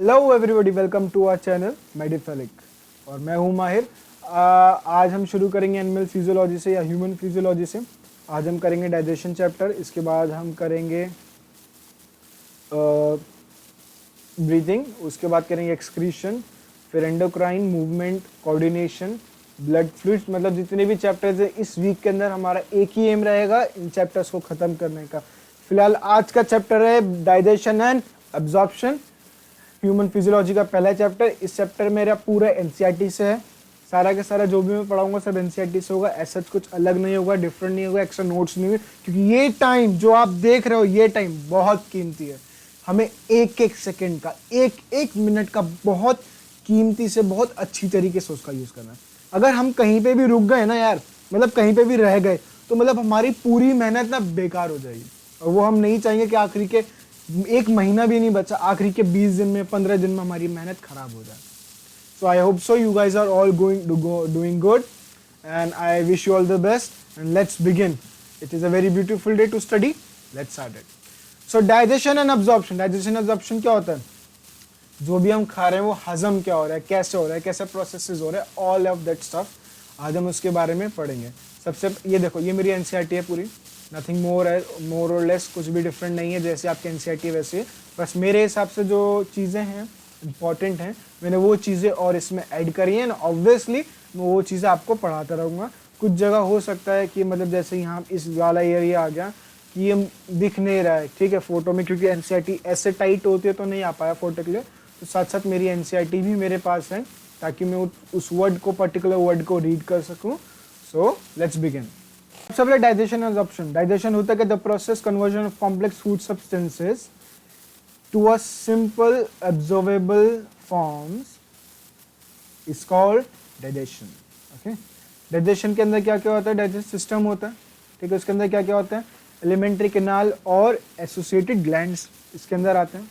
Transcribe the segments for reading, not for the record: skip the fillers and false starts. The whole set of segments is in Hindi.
Hello everybody, welcome to our channel मेडिफेलिक और मैं हूं माहिर। आज हम शुरू करेंगे एनिमल फिजियोलॉजी से या ह्यूमन फिजियोलॉजी से। आज हम करेंगे डाइजेशन चैप्टर, इसके बाद हम करेंगे ब्रीथिंग, उसके बाद करेंगे एक्सक्रीशन, फिर endocrine, movement, coordination, blood fluids. मतलब जितने भी चैप्टर्स है इस वीक के अंदर हमारा एक ही एम रहेगा, इन चैप्टर्स को ख़त्म करने का। फिलहाल आज का चैप्टर है digestion and absorption, human physiology का पहला चैप्टर। इस चैप्टर मेरा पूरा एनसीईआरटी से है, सारा का सारा जो भी मैं पढ़ाऊंगा सब एनसीईआरटी से होगा। ऐसा कुछ अलग नहीं होगा, डिफरेंट नहीं होगा, एक्स्ट्रा नोट्स नहीं होंगे, क्योंकि ये टाइम जो आप देख रहे हो ये टाइम बहुत कीमती है। हमें एक एक सेकंड का, एक एक मिनट का बहुत कीमती से बहुत अच्छी तरीके से उसका यूज़ करना है। अगर हम कहीं पे भी रुक गए ना यार, मतलब कहीं पे भी रह गए, तो मतलब हमारी पूरी मेहनत ना बेकार हो जाएगी, और वो हम नहीं चाहेंगे कि आखिरी के एक महीना भी नहीं बचा, आखिरी के 20 दिन में 15 दिन में हमारी मेहनत खराब हो जाए। So I hope so you guys are all doing good and I wish you all the best and let's begin. It is a very beautiful day to study, let's start it. So digestion and absorption. Digestion absorption क्या होता है? जो भी हम खा रहे हैं वो हजम क्या हो रहा है, कैसे हो रहा है, कैसे प्रोसेसेस हो रहे हैं, ऑल ऑफ दैट स्टफ आज हम उसके बारे में पढ़ेंगे। सबसे ये देखो, ये मेरी एनसीईआरटी है पूरी, नथिंग मोर है, मोर और लेस, कुछ भी डिफरेंट नहीं है। जैसे आपकी एनसीईआरटी वैसे, बस मेरे हिसाब से जो चीज़ें हैं इंपॉर्टेंट हैं, मैंने वो चीज़ें और इसमें ऐड करी हैं। ऑब्वियसली मैं वो चीज़ें आपको पढ़ाता रहूँगा। कुछ जगह हो सकता है कि मतलब जैसे यहाँ इस वाला एरिया आ गया कि ये दिख नहीं रहा है, ठीक है, फोटो में, क्योंकि एनसीईआरटी ऐसे टाइट होती है तो नहीं आ पाया फोटो के लिए। तो साथ साथ मेरी एनसीईआरटी भी मेरे पास है ताकि मैं उस वर्ड को, पर्टिकुलर वर्ड को रीड कर सकूँ। So let's begin. सबसे पहले डाइजेशन एब्जॉर्प्शन। डाइजेशन होता है कि the process conversion of complex food substances to a simple absorbable forms is called digestion. Okay, digestion के अंदर क्या क्या होता है? डाइजेस्ट सिस्टम होता है, ठीक है। उसके अंदर क्या क्या होता है? एलिमेंट्री कैनाल और एसोसिएटेड ग्लैंड्स इसके अंदर आते हैं।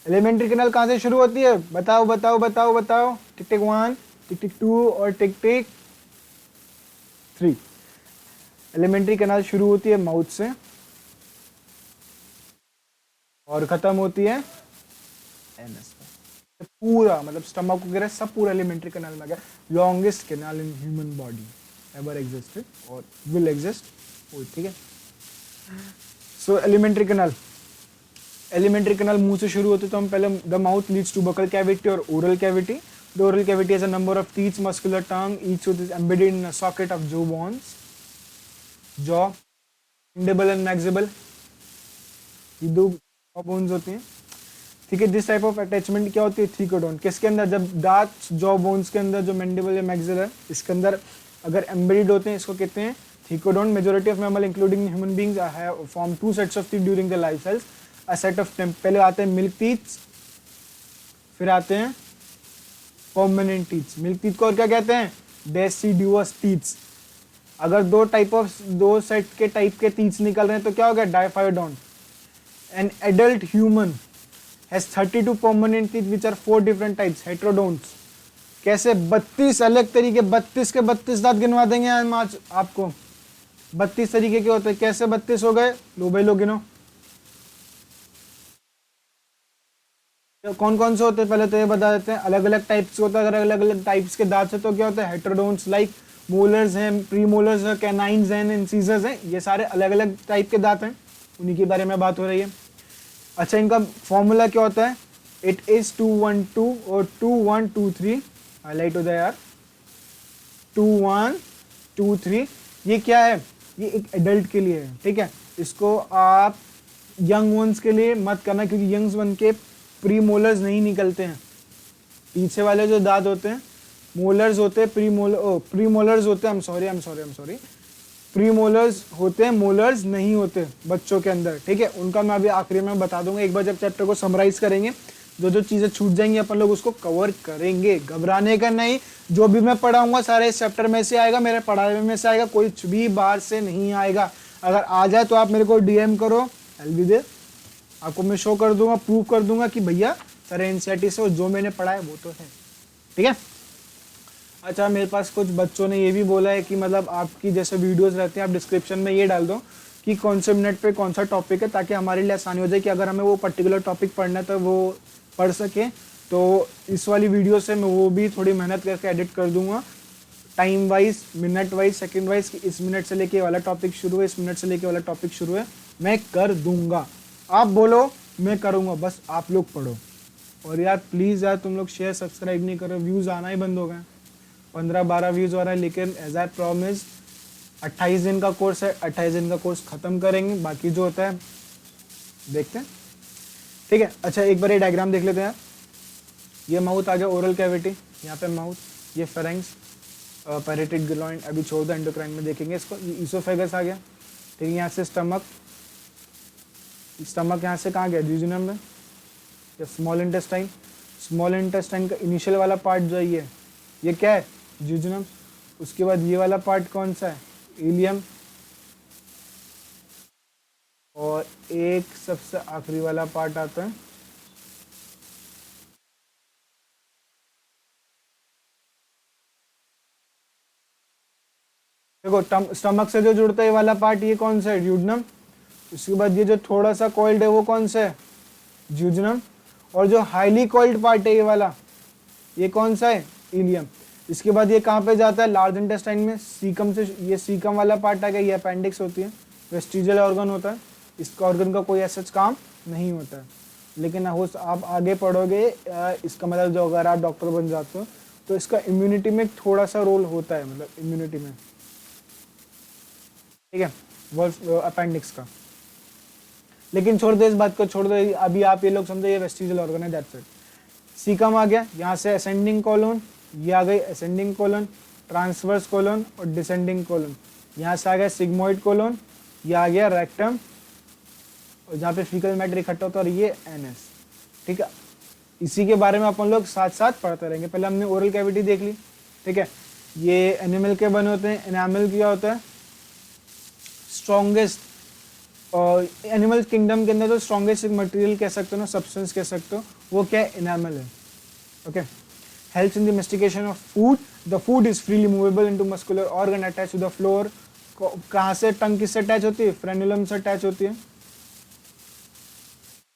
एलिमेंट्री कैनाल कहाँ से शुरू होती है? बताओ बताओ बताओ बताओ। टिक टिक 1, टिक टिक 2 और टिक टिक 3। एलिमेंट्री कैनाल शुरू होती है माउथ से और खत्म होती है एनएस पे। पूरा मतलब स्टमक वगैरह सब पूरा एलिमेंट्री कैनाल में आ गया। Longest canal in human body ever existed और विल एग्जिस्ट, ठीक है। So alimentary canal, alimentary canal मुंह से शुरू होते तो हम पहले the mouth leads to buccal cavity और oral cavity. The oral cavity has a number of teeth, muscular tongue, each tooth is embedded in a socket of jaw bones. Jaw, mandible and maxilla, ये दो जॉ बोन्स होती हैं, ठीक है। दिस टाइप ऑफ अटैचमेंट क्या होती है? थीकोडोन। किसके अंदर? जब दांत जॉ बोन्स के अंदर जो मैंडिबल या मैक्सिलर इसके अंदर अगर एम्बेडेड होते हैं, इसको कहते हैं thecodont. Majority of mammal including human beings have form 2 sets of teeth during the life cycle. A set of पहले आते हैं मिल्क टीथ, फिर आते हैं परमानेंट टीथ। मिल्क टीथ को और क्या कहते हैं? Deciduous teeth. अगर दो सेट के टाइप के टीथ निकल रहे हैं तो क्या हो गया? Diphyodont. An adult human has 32 permanent teeth which are 4 different types, heterodonts. कैसे? 32 अलग तरीके, 32 के 32 दांत गिनवा देंगे आज आपको। 32 तरीके के होते हैं। कैसे 32 हो गए? लो भाई लो गिनो, कौन कौन से होते हैं पहले तो ये बता देते हैं। अलग अलग टाइप्स होता है, अगर अलग अलग टाइप्स के दांत से तो क्या होता है? हेटेरोडोन्ट्स, लाइक मोलर्स हैं, प्रीमोलर्स हैं, कैनाइन्स हैं, इंसीजर्स हैं, ये सारे अलग अलग टाइप के दांत हैं, उन्हीं के बारे में बात हो रही है। अच्छा, इनका फॉर्मूला क्या होता है? इट इज 212 और 2123, हाईलाइट हो जाए यार, 2123। ये क्या है? ये एक एडल्ट के लिए है, ठीक है। इसको आप यंग वंस के लिए मत करना, क्योंकि यंग वन के प्री मोलर्स नहीं निकलते हैं। पीछे वाले जो दांत होते हैं मोलर्स होते हैं, प्री मोलर्स होते हैं, I am sorry, pre molars होते हैं, मोलर्स नहीं होते बच्चों के अंदर, ठीक है। उनका मैं अभी आखिरी में बता दूंगा। एक बार जब चैप्टर को समराइज करेंगे, जो जो चीज़ें छूट जाएंगी अपन लोग उसको कवर करेंगे, घबराने का नहीं। जो भी मैं पढ़ाऊंगा सारे इस चैप्टर में से आएगा, मेरे पढ़ाए में से आएगा, कोई भी बाहर से नहीं आएगा। अगर आ जाए तो आप मेरे को डीएम करो, एल बी दे, आपको मैं शो कर दूंगा, प्रूव कर दूंगा कि भैया सारे एनसीईआरटी से जो मैंने पढ़ा है वो तो है, ठीक है। अच्छा, मेरे पास कुछ बच्चों ने ये भी बोला है कि मतलब आपकी जैसे वीडियोस रहते हैं आप डिस्क्रिप्शन में ये डाल दो कि कौन से मिनट पे कौन सा टॉपिक है, ताकि हमारे लिए आसानी हो जाए कि अगर हमें वो पर्टिकुलर टॉपिक पढ़ना है तो वो पढ़ सके। तो इस वाली वीडियो से मैं वो भी थोड़ी मेहनत करके एडिट कर दूंगा, time wise, minute wise, second wise, कि इस मिनट से लेके वाला टॉपिक शुरू है, इस मिनट से लेके वाला टॉपिक शुरू है, मैं कर दूंगा। आप बोलो मैं करूंगा, बस आप लोग पढ़ो। और यार प्लीज़ यार तुम लोग शेयर सब्सक्राइब नहीं करो, व्यूज़ आना ही बंद हो गए, 15-12 व्यूज़ आ रहा है। लेकिन एज आई प्रॉमिस 28 दिन का कोर्स है, 28 दिन का कोर्स ख़त्म करेंगे, बाकी जो होता है देखते हैं, ठीक है। अच्छा एक बार ये डायग्राम देख लेते हैं। ये माउथ आ गया, ओरल कैविटी, यहाँ पे माउथ, ये फेरेंक्स, पैरेटिड ग्लॉइड, अभी छोड़ दो, एंडोक्राइन में देखेंगे इसको। ये ईसोफेगस आ गया, ठीक है। यहाँ से स्टमक, स्टमक यहाँ से कहाँ गया, ड्यूजिनम में, या स्मॉल इंटेस्टाइन। स्मॉल इंटेस्टाइन का इनिशियल वाला पार्ट जो है ये क्या है, ड्यूजिनम। उसके बाद ये वाला पार्ट कौन सा है, इलियम। और एक सबसे आखिरी वाला पार्ट आता है देखो, स्टमक से जो जुड़ता है ये वाला पार्ट, ये कौन सा है, ड्यूडनम। उसके बाद ये जो थोड़ा सा कॉइल्ड है वो कौन सा है, ज्यूजनम। और जो हाईली कॉइल्ड पार्ट है ये वाला, ये कौन सा है, इलियम। इसके बाद ये कहाँ पे जाता है, लार्ज इंटेस्टाइन में, सीकम से, ये सीकम वाला पार्ट आ गया, ये अपेंडिक्स होती है, वेस्टिजियल ऑर्गन होता है। इसका ऑर्गन का कोई ऐसा काम नहीं होता है, लेकिन हो आप आगे पढ़ोगे, इसका मतलब जो अगर आप डॉक्टर बन जाते हो तो इसका इम्यूनिटी में थोड़ा सा रोल होता है, मतलब इम्यूनिटी में, ठीक है, वो अपेंडिक्स का। लेकिन छोड़ दो इस बात को, छोड़ दो, अभी आप ये लोग समझो ये वेस्टिजियल ऑर्गन है, दैट्स इट। सीकम आ गया, यहाँ से असेंडिंग कॉलोन, ये आ गई असेंडिंग कॉलोन, ट्रांसवर्स कॉलोन और डिसेंडिंग कॉलोन। यहाँ से आ गया सिग्मोइड कॉलोन, ये आ गया रेक्टम, और जहाँ पे फीकल मैटर इकट्ठा होता है, और ये एनएस, ठीक है। इसी के बारे में अपन लोग साथ साथ पढ़ते रहेंगे। पहले हमने ओरल कैविटी देख ली, ठीक है। ये एनिमल के बने होते हैं, एनामल क्या होता है, स्ट्रॉन्गेस्ट, और एनिमल किंगडम के अंदर तो स्ट्रॉन्गेस्ट मटेरियल कह सकते हो ना, सब्सटेंस कह सकते हो, वो क्या है, एनामल है, okay. Helps in the mastication of food, the food is freely movable into muscular organ attach to the floor. कहाँ से टंग किससे अटैच होती है, फ्रेनुलम से अटैच होती है,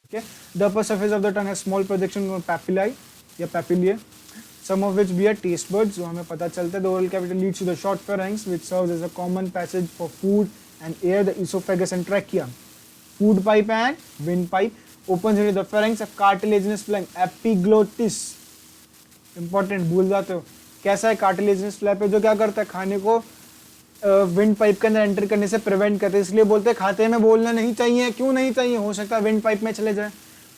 okay. The upper surface of the tongue has small projection of papillae या papillae, some of which bear taste buds, जो हमें पता चलता है। The oral cavity leads to the short pharynx, which serves as a common passage for food and air. The esophagus and trachea, food pipe and windpipe opens into the pharynx. A cartilaginous flap, epiglottis, important, भूल जाते हो, कैसा है cartilaginous flap है, जो क्या करता है, खाने को विंड पाइप के अंदर एंटर करने से प्रिवेंट करते हैं। इसलिए बोलते हैं खाते में बोलना नहीं चाहिए। क्यों नहीं चाहिए, हो सकता है विंड पाइप में चले जाए,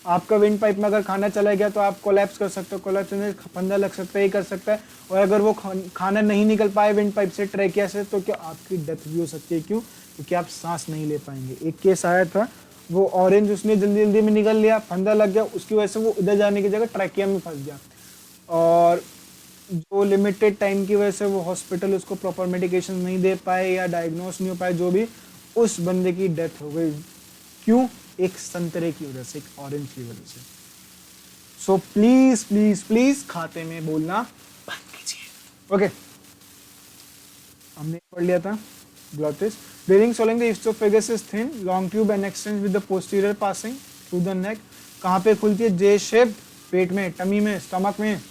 आपका विंड पाइप में अगर खाना चला गया तो आप कोलैप्स कर सकते हो, कोलैप्स में फंदा लग सकता है, ये कर सकता है। और अगर वो खाना नहीं निकल पाए विंड पाइप से, ट्रैकिया से, तो क्या आपकी डेथ भी हो सकती है। क्यों, क्योंकि आप सांस नहीं ले पाएंगे। एक केस आया था, वो ऑरेंज उसने जल्दी जल्दी में निकल लिया, फंदा लग गया, उसकी वजह से वो इधर जाने की जगह ट्रैकिया में फंस गया, और जो लिमिटेड टाइम की वजह से वो हॉस्पिटल उसको प्रॉपर मेडिकेशन नहीं दे पाए या डायग्नोस नहीं हो पाए, जो भी, उस बंदे की डेथ हो गई। क्यों, एक संतरे की वजह से, एक ऑरेंज की वजह से। सो प्लीज प्लीज प्लीज खाते में बोलना बंद कीजिए, ओके। हमने पढ़ लिया था glottis. During swallowing the esophagus is thin, long tube and extends with the posterior passing through the neck. कहाँ पे खुलती है, जे शेप, पेट में, टमी में, स्टमक में।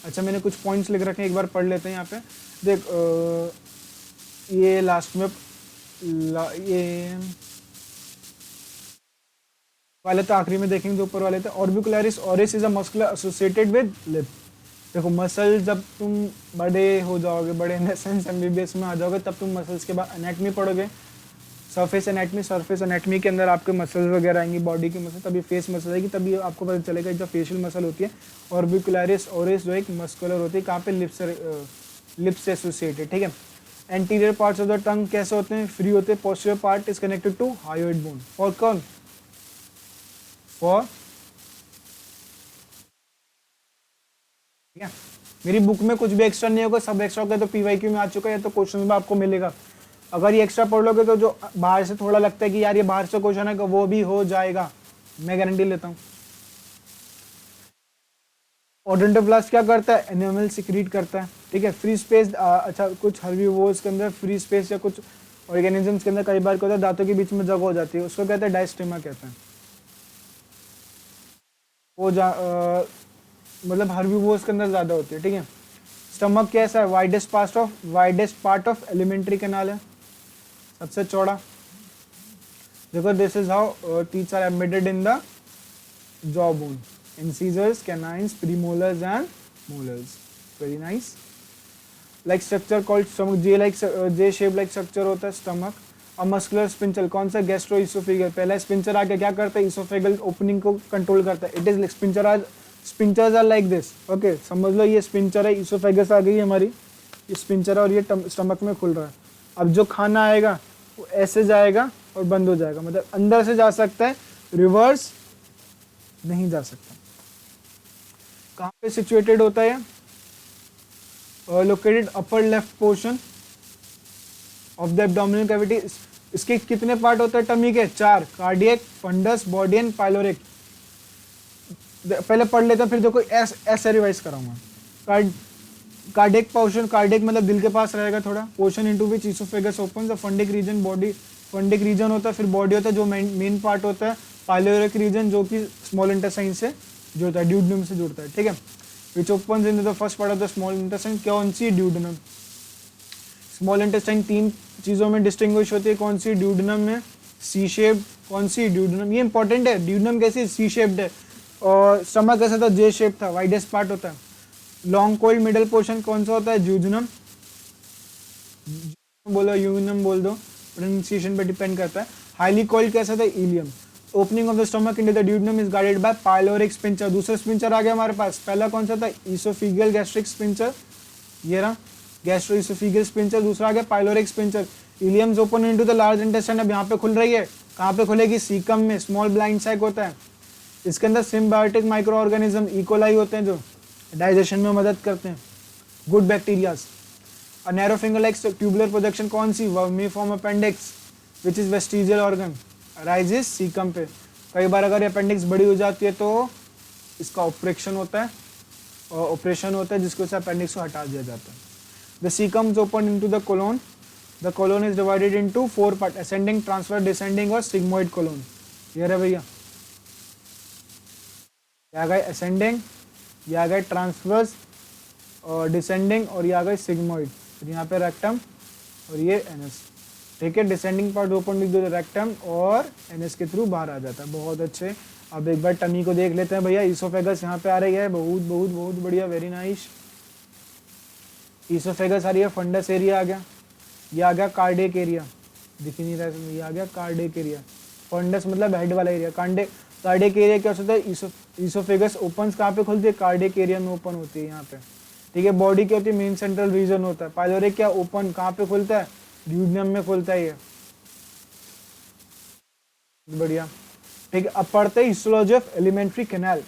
अच्छा मैंने कुछ पॉइंट्स लिख रखे हैं, एक बार पढ़ लेते हैं। यहाँ पे देख, ये लास्ट में ये वाले तो आखिरी में देखेंगे, जो ऊपर वाले थे। Orbicularis oris is a muscular associated with lip. देखो मसल, जब तुम बड़े हो जाओगे, बड़े इन द सेंस एमबीबीएस में आ जाओगे, तब तुम मसल्स के बाद एनाटमी पढ़ोगे, सरफेस एनाटमी। सरफेस एनाटमी के अंदर आपके मसल्स वगैरह आएंगी, बॉडी की मसल, तभी फेस मसल आएगी, तभी आपको पता चलेगा जो फेशियल मसल होती है। ऑर्बिकुलरिस ओरिस जो एक मस्कुलर होती है, कहाँ पे, लिप्स से एसोसिएटेड, ठीक है। Anterior parts of the tongue कैसे होते हैं, फ्री होते हैं। Posterior part is connected to hyoid bone, और कौन, फॉर, ठीक है। मेरी बुक में कुछ भी एक्स्ट्रा नहीं होगा, सब एक्स्ट्रा होगा, तो पीवाईक्यू में आ चुका है, तो क्वेश्चन में आपको मिलेगा। अगर ये एक्स्ट्रा पढ़ लोगे तो जो बाहर से थोड़ा लगता है कि यार ये बाहर से क्वेश्चन है, वो भी हो जाएगा, मैं गारंटी लेता हूँ। ओडोंटोब्लास्ट क्या करता है, एनिमल सिक्रीट करता है, ठीक है। फ्री स्पेस, अच्छा कुछ हर्बीवोर्स के अंदर फ्री स्पेस या कुछ ऑर्गेनिजम्स के अंदर कई बार क्या होता है, दांतों के बीच में जगह हो जाती है, उसको कहते हैं डायस्टेमा कहते हैं। वो मतलब हर्बीवोर्स के अंदर ज्यादा होती है, ठीक है। स्टमक कैसा है, widest part of alimentary canal है, सबसे चौड़ा। देखो this is how teeth are embedded in the jaw bone, incisors, canines, premolars and molars. Very nice. Like structure called stomach, J shape like structure होता है स्टमक। अब मस्कुलर स्पिंचर कौन सा, गैस्ट्रो इसोफेगल। पहला स्पिंचर आके क्या करता है, इसोफेगल ओपनिंग को कंट्रोल करता है। It is sphincters are like this, okay समझ लो ये स्पिंचर है, इसोफेगस आ गई हमारी, ये स्पिंचर है और ये स्टमक में खुल रहा है। अब जो खाना आएगा वो ऐसे जाएगा और बंद हो जाएगा, मतलब अंदर से जा सकता है, रिवर्स नहीं जा सकता। कहाँ पे सिचुएटेड होता है, located upper left portion of the abdominal cavity. इसके कितने पार्ट होते हैं टमी के, 4, cardiac, fundus, body and pyloric. पहले पढ़ लेते हैं फिर देखो ऐसे रिवाइज कराऊंगा। कार्डियक पोर्शन, कार्डियक मतलब दिल के पास रहेगा थोड़ा, portion into which oesophagus open, the fundic region, body fundic region होता है, फिर बॉडी होता है जो मेन पार्ट होता है, पाइलोरिक रीजन जो कि स्मॉल इंटेस्टाइन से जुड़ता है, ड्यूडेनम से जुड़ता है, ठीक है। विच opens in the first part of the small intestine, कौन सी, ड्यूडेनम। स्मॉल इंटेस्टाइन 3 चीजों में डिस्टिंग्विश होती है, कौन सी, ड्यूडेनम में, सी शेप्ड, कौन सी, ड्यूडेनम, ये इंपॉर्टेंट है, ड्यूडेनम कैसी, सी शेप्ड है, और स्टमक कैसा था, जे शेप था, वाइडेस्ट पार्ट होता है। लॉन्ग कोल्ड मिडल पोर्शन कौन सा होता है, जूजनम बोलो, यूनम बोल दो, प्रोनाउंसिएशन पे डिपेंड करता है। हाईली कोल्ड कैसा था, ileum. Opening of the stomach into the duodenum is guarded by pyloric sphincter. दूसरा स्पिंचर आ गया हमारे पास, पहला कौन सा था, इसोफिगल गैस्ट्रिक स्पिंचर, ये रहा गैस्ट्रो इसोफिगल स्पिंचर, दूसरा आ गया pyloric sphincter. Ileums open into the large intestine, अब यहाँ पे खुल रही है, कहाँ पे खुलेगी, सीकम में, स्मॉल ब्लाइंड सैक होता है, इसके अंदर सिम्बायोटिक माइक्रो ऑर्गेनिज्म इकोलाई होते हैं जो डाइजेशन में मदद करते हैं, good bacterias. A narrow finger like tubular projection कौन सी, vermiform appendix which is vestigial organ, raises caecum पे। कई बार अगर अपेंडिक्स बड़ी हो जाती है तो इसका ऑपरेशन होता है, जिसको से अपेंडिक्स को हटा दिया जाता है। The caecum is open into the colon, the colon is divided into 4 part, ascending, transverse, descending और सिग्मोइड कोलोन। ये रहा भैया, ये आ गए असेंडिंग, ये आ गए ट्रांसवर्स और डिसेंडिंग, और ये आ गए सिग्मोइड, फिर यहाँ पे रेक्टम और ये एनएस, ठीक है। Descending part open with the rectum और एनएस के थ्रू बाहर आ जाता है, बहुत अच्छे। अब एक बार टमी को देख लेते हैं भैया, इसोफेगस यहाँ पे आ रही है, बहुत बहुत बहुत बढ़िया, वेरी नाइस। इसोफेगस आ रही है, फंडस एरिया आ गया, ये आ गया कार्डियक एरिया, दिख ही नहीं रहा है, ये आ गया कार्डियक एरिया। फंडस मतलब हेड वाला एरिया, कार्डियक एरिया क्या होता है, इसोफेगस ओपन कहाँ पे खुलती है, कार्डियक एरिया में ओपन होती है यहाँ पे, ठीक है। बॉडी क्या होती है, मेन सेंट्रल रीजन होता है। पाइलोरिक क्या, ओपन कहाँ पे खुलता है, ड्यूडेनम में खुलता है, ये बढ़िया, ठीक है। अब पढ़ते हैं histology of alimentary canal.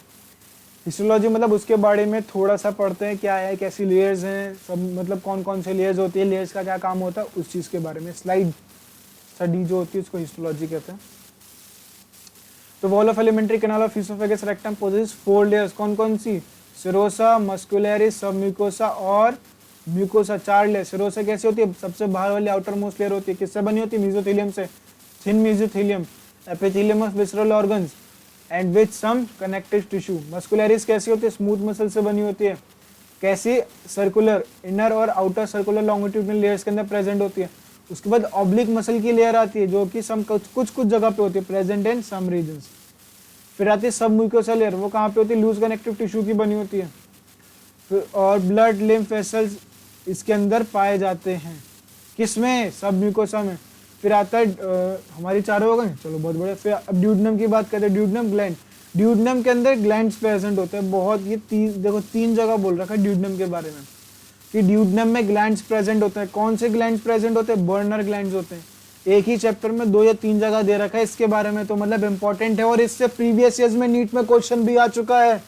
Histology मतलब उसके बारे में थोड़ा सा पढ़ते हैं, क्या है, कैसी लेयर्स हैं, सब मतलब कौन कौन से लेयर्स होती है, लेयर्स का क्या काम होता है, उस चीज के बारे में स्लाइड स्टडी जो होती है उसको हिस्टोलॉजी कहते हैं। तो wall of alimentary canal of oesophagus rectum possess 4 layers, कौन कौन सी, सिरोसा, मस्कुलरिस, सब म्यूकोसा और म्यूकोसा, 4 लेयर। सिरोसा कैसे होती है, सबसे बाहर वाली आउटर मोस्ट लेयर होती है, किससे बनी होती है, मेसोथेलियम से, thin mesothelium, epithelium of visceral organs and with some connective tissue. Muscularis कैसी होती है, स्मूथ मसल से बनी होती है, कैसी, सर्कुलर, इनर और आउटर सर्कुलर लॉन्गिट्यूडनल लेयर्स के अंदर प्रेजेंट होती है। उसके बाद ऑब्लिक मसल की लेयर आती है जो कि सम कुछ जगह पे होती है, प्रेजेंट इन सम रीजन्स। फिर आती है सब म्यूकोसा लेयर, वो कहाँ पे होती है, लूज कनेक्टिव टिश्यू की बनी होती है। फिर और ब्लड लिम्फ वेसल्स इसके अंदर पाए जाते हैं, किसमें, सब म्यूकोसा में। फिर आता है हमारी 4 हो गए, चलो बहुत बड़े। फिर अब ड्यूडेनम की बात करते हैं, ड्यूडेनम ग्लैंड, ड्यूडेनम के अंदर ग्लैंड्स प्रेजेंट होते हैं बहुत, ये देखो 3 जगह बोल रखा है ड्यूडेनम के बारे में कि ड्यूडेनम में ग्लैंड्स प्रेजेंट होते हैं। कौन से ग्लैंड्स प्रेजेंट होते हैं, बर्नर ग्लैंड्स होते हैं। एक ही चैप्टर में 2 या 3 जगह दे रखा है इसके बारे में, तो मतलब इंपॉर्टेंट है, और इससे प्रीवियस ईयर्स में नीट में क्वेश्चन भी आ चुका है।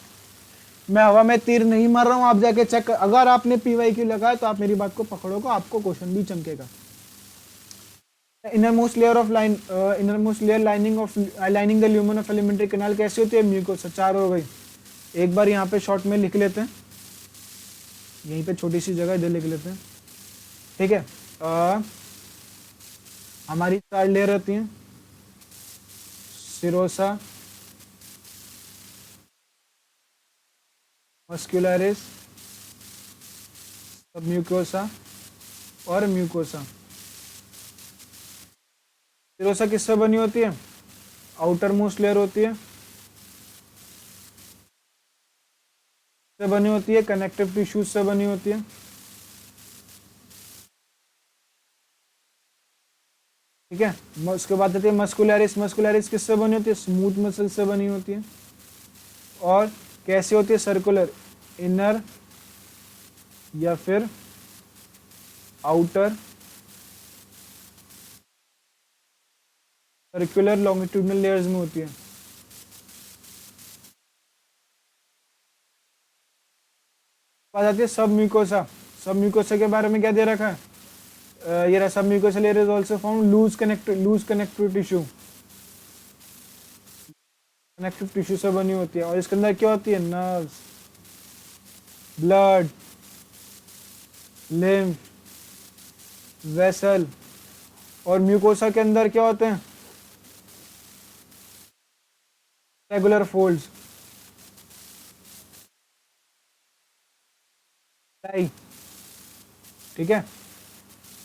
मैं हवा में तीर नहीं मार रहा हूँ, आप जाके चेक कर, अगर आपने PYQ लगाया तो आप मेरी बात को पकड़ोगे, आपको क्वेश्चन भी चमकेगा। Innermost layer lining the lumen of alimentary canal कैसी होती है, म्यूकोसा। 4 हो गई। एक बार यहाँ पे शॉर्ट में लिख लेते हैं, यहीं पे छोटी सी जगह इधर लिख लेते हैं, ठीक है। हमारी 4 लेयर होती हैं, सिरोसा, मस्कुलरिस, सबम्यूकोसा और म्यूकोसा। सिरोसा किससे बनी होती है? आउटर मोस्ट लेयर होती है, से बनी होती है, कनेक्टिव टिश्यूज से बनी होती है। ठीक है, उसके बाद आती है मस्कुलरिस। मस्कुलरिस किससे बनी होती है? स्मूथ मसल से बनी होती है। और कैसे होती है? सर्कुलर, इनर या फिर आउटर सर्कुलर लॉन्गिट्यूडनल लेयर्स में होती है। बात आती है सब म्यूकोसा। सब म्यूकोसा के बारे में क्या दे रखा है? ये रहा, submucosa layer is also found loose connective tissue, connective tissue से बनी होती है। और इसके अंदर क्या होती है? Nerves, blood, lymph, vessel. और म्यूकोसा के अंदर क्या होते हैं? Regular folds. ठीक है,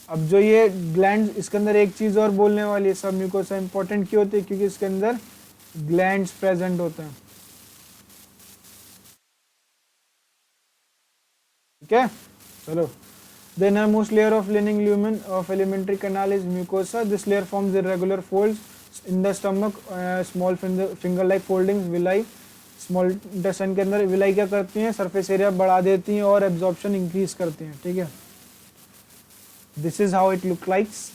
अब जो ये ग्लैंड, इसके अंदर एक चीज और बोलने वाली है, सब म्यूकोसा इंपॉर्टेंट क्यों होती है? क्योंकि इसके अंदर ग्लैंड्स प्रेजेंट होते हैं। ठीक है, चलो। The innermost layer of lining lumen of alimentary canal is mucosa. This layer forms irregular folds in the stomach, small finger-like foldings, villi. Small intestine के अंदर विलाई क्या करती हैं? सरफेस एरिया बढ़ा देती हैं और एब्जॉर्प्शन इंक्रीज करती हैं। ठीक है, this is how it look likes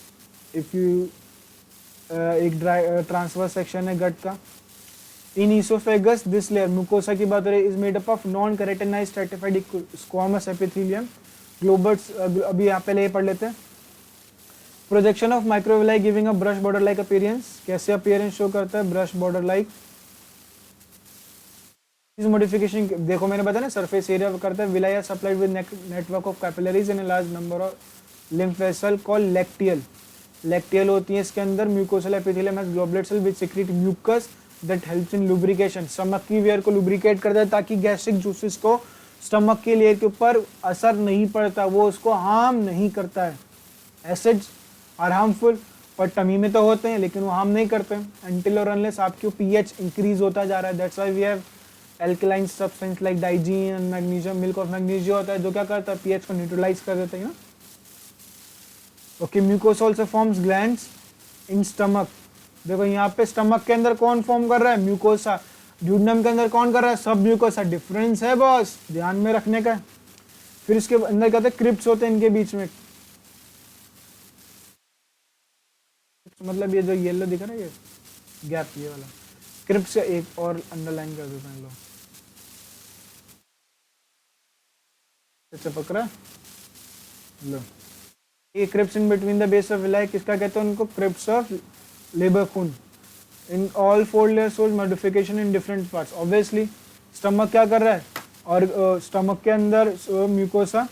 if you, एक ट्रांसवर्स सेक्शन है गट का। In oesophagus this layer, mucosa की बात हो रही है, is made up of non keratinized stratified squamous epithelium ग्लोबर्स। अभी यहाँ पहले ये पढ़ लेते हैं। Projection of microvilli giving a brush border like appearance. कैसे अपीयरेंस शो करता है? Brush border like. इस मॉडिफिकेशन देखो, मैंने बताया ना, सरफेस एरिया करता है। Villi are supplied with network of capillaries in a large number of lymph vessel called lacteal. Lacteal होती है इसके अंदर। Mucosal epithelium has goblet cell which secrete mucus that helps in lubrication. Stomach की लेयर को लुब्रिकेट करता है ताकि गैस्ट्रिक जूसेस को स्टमक के लेयर के ऊपर असर नहीं पड़ता, वो उसको हार्म नहीं करता है। एसिड्स आर हार्मफुल, पर टमी में तो होते हैं लेकिन वो हार्म नहीं करते अनटिल और अनलेस आपके पीएच इंक्रीज होता जा रहा है। That's why we have alkaline substance like Digene and magnesium. Milk of magnesium होता है जो क्या करता है? पीएच को न्यूट्रलाइज कर देता है ना। Okay, mucosa also forms glands in stomach. देखो यहाँ पे स्टमक के अंदर कौन फॉर्म कर रहा है? म्यूकोसा। ड्यूडेनम के अंदर कौन कर रहा है? सब म्यूकोसा। डिफरेंस है बॉस, ध्यान में रखने का। फिर इसके अंदर क्या होता है? क्रिप्स होते हैं इनके बीच में। मतलब ये जो येलो दिख रहा है, ये गैप, ये वाला क्रिप्स का एक और अंडरलाइन कर देते हैं लोग। चिपक रहा लो, ये crypts in between the base of villi, किसका कहते हैं उनको? Crypts of Lieberkuhn. In all 4 layers shows modification in different parts. Obviously stomach क्या कर रहा है? और स्टमक के अंदर म्यूकोसा,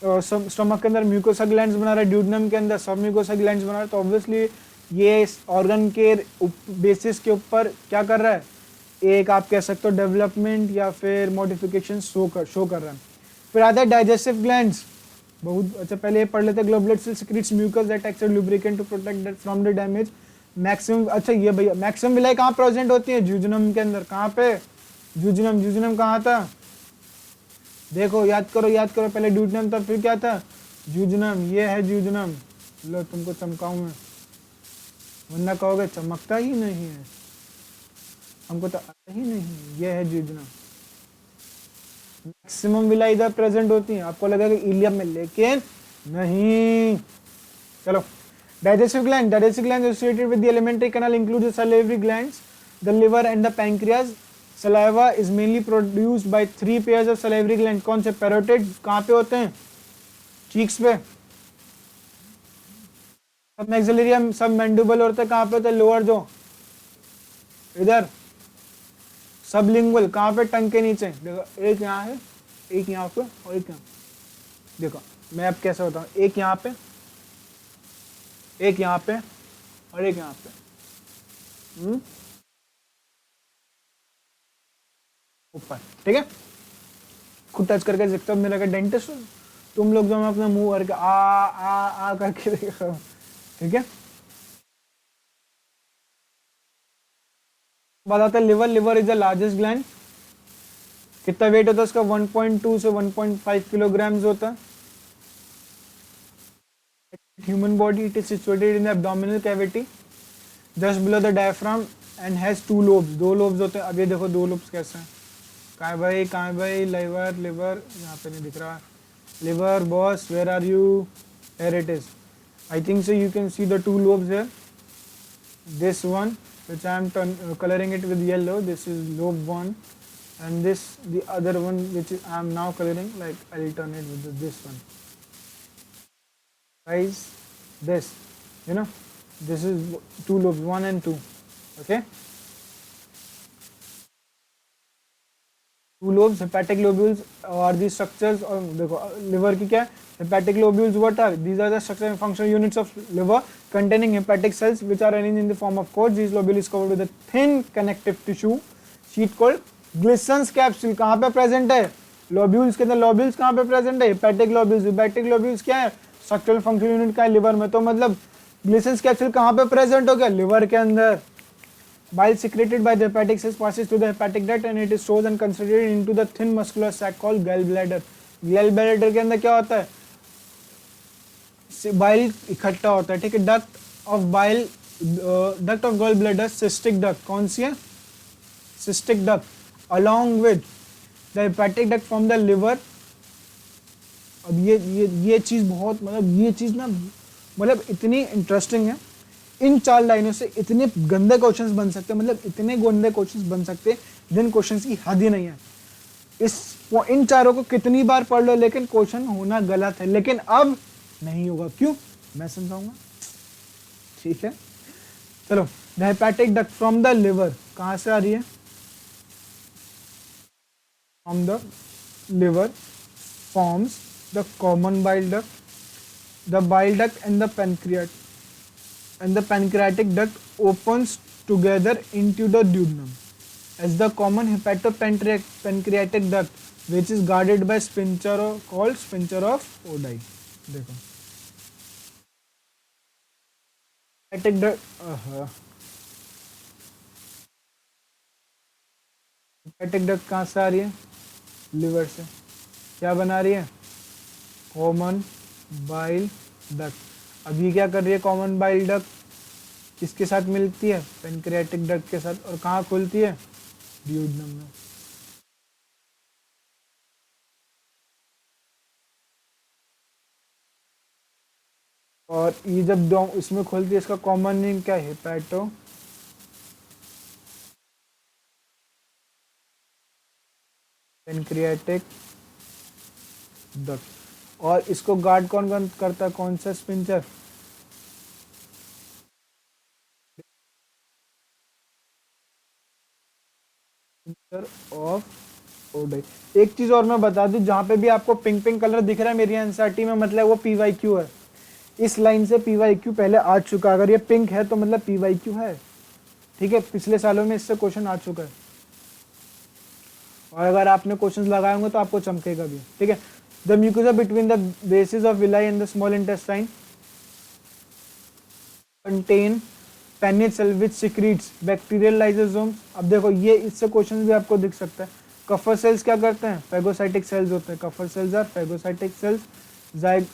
स्टमक के अंदर म्यूकोसा ग्लैंड्स बना रहा है, ड्यूडेनम के अंदर सब म्यूकोसा ग्लैंड्स बना रहा है। तो ऑब्वियसली ये इस ऑर्गन के बेसिस के ऊपर क्या कर रहा है? एक आप कह सकते हो डेवलपमेंट या फिर मॉडिफिकेशन शो कर रहा है। फिर आता है डाइजेस्टिव ग्लैंड्स। बहुत अच्छा, पहले ये पढ़ लेते हैं। Goblet cell secretes mucus that acts as lubricant to protect that from the damage. Maximum, अच्छा ये भैया, मैक्सिमम विलाई कहाँ प्रेजेंट होती है? ज्यूजेनम के अंदर। कहाँ पे? ज्यूजेनम। ज्यूजेनम कहाँ था? देखो, याद करो, पहले ड्यूडेनम था, फिर क्या था? ज्यूजेनम। ये है ज्यूजेनम। लो तुमको चमकाऊं मैं, वरना कहोगे चमकता ही नहीं है, हमको तो आता ही नहीं। ये है ज्यूजेनम। मैक्सिमम विलाई इधर प्रेजेंट होती हैं, आपको लगेगा इलियम में, लेकिन नहीं। चलो, digestive gland associated with the alimentary canal includes the salivary glands, the liver and the pancreas. Saliva is mainly produced by 3 pairs of salivary glands. कौन से? parotid। कहाँ पे होते हैं? cheeks पे। सब maxillary, सब mandible होते हैं कहाँ पे होते हैं? लोअर जो इधर। सबलिंगुअल कहाँ पे? टंग के नीचे। देखो, एक यहाँ है, एक यहाँ पे और एक यहाँ। देखो मैं अब कैसे बताऊँ, एक यहाँ पे एक यहाँ पे और एक यहाँ पे, ऊपर, ठीक है। खुद टच करके देखते हो, मेरा डेंटिस्ट तुम लोग जो मैं अपना मुंह करके आ करके देखो, ठीक है। बताते liver, liver is the largest gland. कितना वेट होता है उसका? 1.2 से 1.5 किलोग्राम्स होता है। Human body, it is situated in the abdominal cavity just below the diaphragm and has 2 lobes, 2 lobes होते हैं। अब ये देखो 2 लोब्स कैसे हैं, कहाँ भाई लिवर, लिवर यहाँ पे नहीं दिख रहा, liver boss, where are you? Here it is. I think so you can see the 2 lobes here. This one which I am coloring it with yellow, this is lobe 1, and this the other one which I am now coloring, like I'll turn it with this one. Guys, this, you know, this is 2 lobes, 1 and 2, okay. 2 lobes, hepatic lobules are the structures, और देखो liver की क्या है, hepatic lobules what are? These are the structure and functional units of liver containing hepatic cells which are arranged in the form of cords. These lobules is covered with a thin connective tissue sheet called Glisson's capsule. कहाँ पे present है? Lobules के अंदर, lobules कहाँ पे present है? Hepatic lobules. Hepatic lobules क्या है? Structural functional unit का है liver में, तो मतलब Glisson's capsule कहाँ पे present हो गया? Liver के अंदर. Bile secreted by the hepatic cells passes through the hepatic duct and it is stored and concentrated into the thin muscular sac called gallbladder. Gallbladder के अंदर क्या होता है? बाइल इकट्ठा होता है, ठीक है। Duct of bile, duct of gallbladder, cystic duct, कौन सी है? Cystic duct, along with the hepatic duct from the liver. अब ये चीज बहुत, मतलब ये चीज ना, मतलब इतनी इंटरेस्टिंग है। इन 4 लाइनों से इतने गंदे क्वेश्चंस बन सकते हैं, मतलब इतने गंदे क्वेश्चंस बन सकते हैं जिन क्वेश्चंस की हद ही नहीं है। इन चारों को कितनी बार पढ़ लो, लेकिन क्वेश्चन होना गलत है। लेकिन अब नहीं होगा, क्यों? मैं समझाऊंगा, ठीक है। चलो, the hepatic duct from the liver कहां से आ रही है? From the liver forms the common bile duct, the bile duct and the pancreas, and the pancreatic duct opens together into the duodenum as the common hepatopancreatic duct which is guarded by sphincter called sphincter of Oddi. देखो hepatic duct, hepatic duct कहाँ से आ रही है? लिवर से। क्या बना रही है? Common bile duct. अब ये क्या कर रही है? कॉमन बाइल डक्ट किसके साथ मिलती है? पेनक्रियाटिक डक्ट के साथ। और कहाँ खुलती है? ड्यूडेनम में। और ये जब इसमें खुलती है, इसका कॉमन नेम क्या है? Hepato pancreatic duct. और इसको गार्ड कौन कौन करता है? कौन सा स्पिंचर? Of OD. एक चीज और मैं बता दूं, जहां पे भी आपको पिंक पिंक कलर दिख रहा है मेरी एनसीईआरटी में, मतलब वो पीवाईक्यू है। इस लाइन से पीवाईक्यू पहले आ चुका, अगर ये पिंक है तो मतलब पीवाईक्यू है, ठीक है। पिछले सालों में इससे क्वेश्चन आ चुका है, और अगर आपने क्वेश्चन लगाए होंगे तो आपको चमकेगा भी, ठीक है। The mucosa between the bases of villi and the small intestine contain paneth cell which secretes bacterial lysosomes. अब देखो ये इससे क्वेश्चन भी आपको दिख सकता है। कफर सेल्स क्या करते हैं? फेगोसाइटिक सेल्स होते हैं। Kupffer cells are phagocytic cells.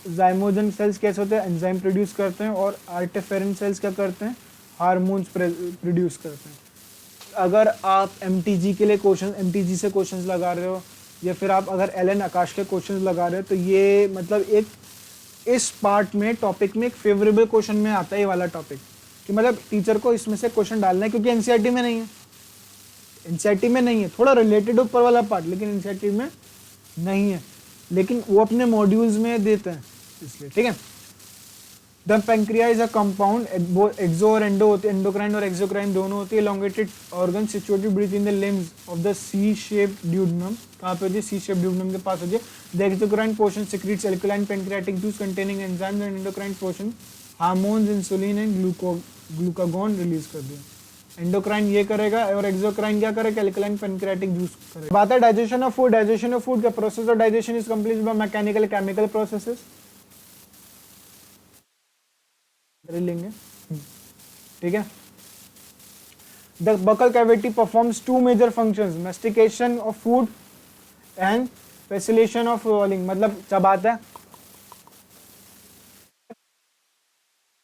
Zymogen cells कैसे होते हैं? एंजाइम प्रोड्यूस करते हैं। और आर्टिफेरेंट सेल्स क्या करते हैं? हार्मोन्स प्रोड्यूस करते हैं। अगर आप एमटीजी के लिए क्वेश्चन, एमटीजी से क्वेश्चंस लगा रहे हो, या फिर आप अगर एलन आकाश के क्वेश्चंस लगा रहे हो, तो ये मतलब एक इस पार्ट में टॉपिक में एक फेवरेबल क्वेश्चन में आता है ये वाला टॉपिक, कि मतलब टीचर को इसमें से क्वेश्चन डालना है, क्योंकि एनसीईआरटी में नहीं है। एनसीईआरटी में नहीं है, थोड़ा रिलेटेड ऊपर वाला पार्ट, लेकिन एनसीईआरटी में नहीं है, लेकिन वो अपने मॉड्यूल्स में देते हैं, इसलिए, ठीक है। The pancreas is a compound, exo और एंडो होती है, एंडोक्राइन और एक्सोक्राइन दोनों होती है। Elongated organ situated breath in the limbs of the C shape duodenum. कहाँ पे होती है? सी शेप ड्यूडेनम के पास होती है। The exocrine portion secretes alkaline pancreatic juice containing enzymes and endocrine portion hormones insulin and glucagon release कर दिया। एंडोक्राइन ये करेगा और एक्सोक्राइन क्या करेगा, एल्कलाइन पैनक्रियाटिक जूस करेगा। बात है digestion of food. Digestion of food का process of digestion is complete by mechanical chemical processes. लेंगे, ठीक है। The buccal cavity performs two major functions, mastication of food and facilitation of swallowing. मतलब चबाता है,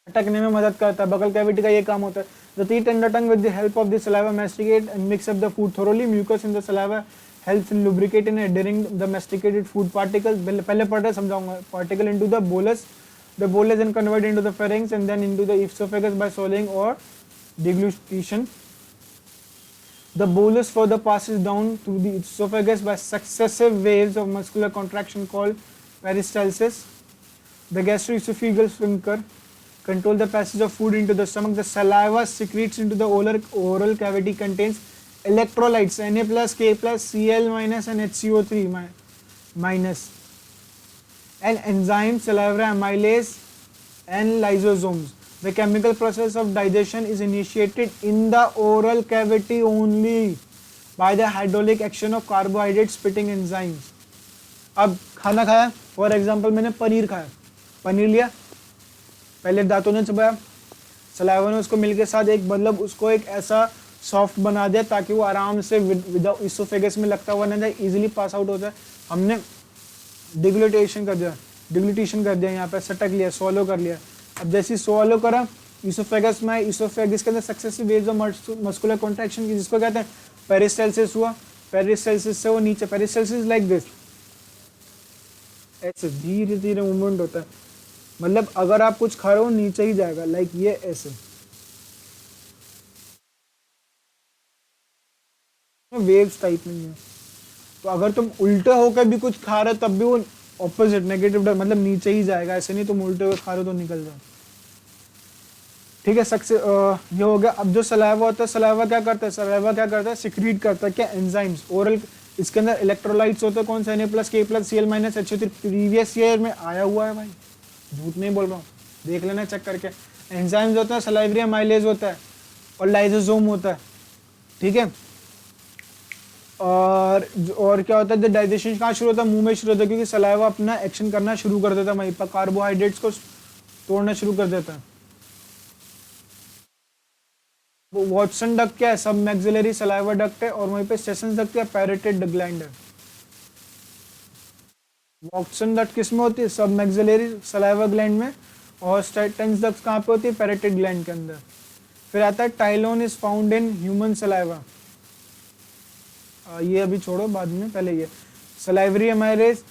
अटकने में मदद करता है। बकल कैविटी का ये काम होता है। The teeth and the tongue with the help of the saliva masticate and mix up the food thoroughly. Mucus in the saliva helps in lubricate and adhering the masticated food particles. पहले पढ़ रहे समझाऊंगा। Particle into the bolus. The bolus then convert into the pharynx and then into the esophagus by swallowing or deglutition. The bolus further passes down through the esophagus by successive waves of muscular contraction called peristalsis. The gastroesophageal sphincter control the passage of food into the stomach. The saliva secretes into the oral cavity contains electrolytes Na plus, K plus, Cl minus and HCO3 minus and enzymes, salivary amylase and lysosomes. The chemical process of digestion is initiated in the oral cavity only by the hydraulic action of carbohydrate spitting enzymes. अब खाना खाया, फॉर एग्जाम्पल मैंने पनीर खाया, पनीर लिया, पहले दांतों ने चबाया, सलाइवा ने उसको मिल्क के साथ एक मतलब उसको एक ऐसा सॉफ्ट बना दिया ताकि वो आराम से विदाउट इसोफेगस में लगता हुआ ना जाए, इजीली पास आउट हो जाए। हमने डिग्लूटेशन कर दिया, यहाँ पे सटक लिया, स्वॉलो कर लिया। अब जैसे स्वॉलो करा, इसोफेगस में, इसोफेगस के अंदर successive waves of muscular contraction की, जिसको कहते हैं पेरिस्टाल्सिस हुआ। पेरिस्टाल्सिस से वो नीचे, पेरिस्टाल्सिस लाइक दिस, ऐसे धीरे धीरे मूवमेंट होता है। मतलब अगर आप कुछ खा रहे हो नीचे ही जाएगा, लाइक ये ऐसे वेव्स टाइप में है। तो अगर तुम उल्टे होकर भी कुछ खा रहे हो तब भी वो ऑपोजिट नेगेटिव मतलब नीचे ही जाएगा, ऐसे नहीं तुम उल्टे होकर खा रहे हो तो निकल जाओ, ठीक है। ये हो गया। अब जो सलाइवा होता है, सलाइवा क्या करता है, सिक्रीट करता है क्या, एंजाइम्स, ओरल, इसके अंदर इलेक्ट्रोलाइट्स होते हैं, कौन सा, Na plus, K plus, Cl minus, HCO3। Previous year में आया हुआ है भाई, झूठ नहीं बोल रहा हूँ, देख लेना चेक करके। एंजाइम्स होता है, सलाइवरी अमाइलेज होता है और लाइसोसोम होता है, ठीक है। और क्या होता है, डाइजेशन कहाँ शुरू होता है, मुंह में शुरू होता है, क्योंकि सलाइवा अपना एक्शन करना शुरू कर देता है, वहीं पर कार्बोहाइड्रेट्स को तोड़ना शुरू कर देता है। वो वॉटसन डक्ट क्या है, सब मैक्सिलरी सलाइवा डक्ट है, और वहीं पे सेशन डक्ट क्या, पैरेटेड ग्लैंड है। वॉटसन डक्ट किस में होती है, सब मैक्सिलरी सलाइवा ग्लैंड में, और स्टेटेंस डक्ट कहाँ पे होती है, पैरेटेड ग्लैंड के अंदर। फिर आता है ptyalin is found in human saliva, ये अभी छोड़ो बाद में, पहले ये salivary amylase.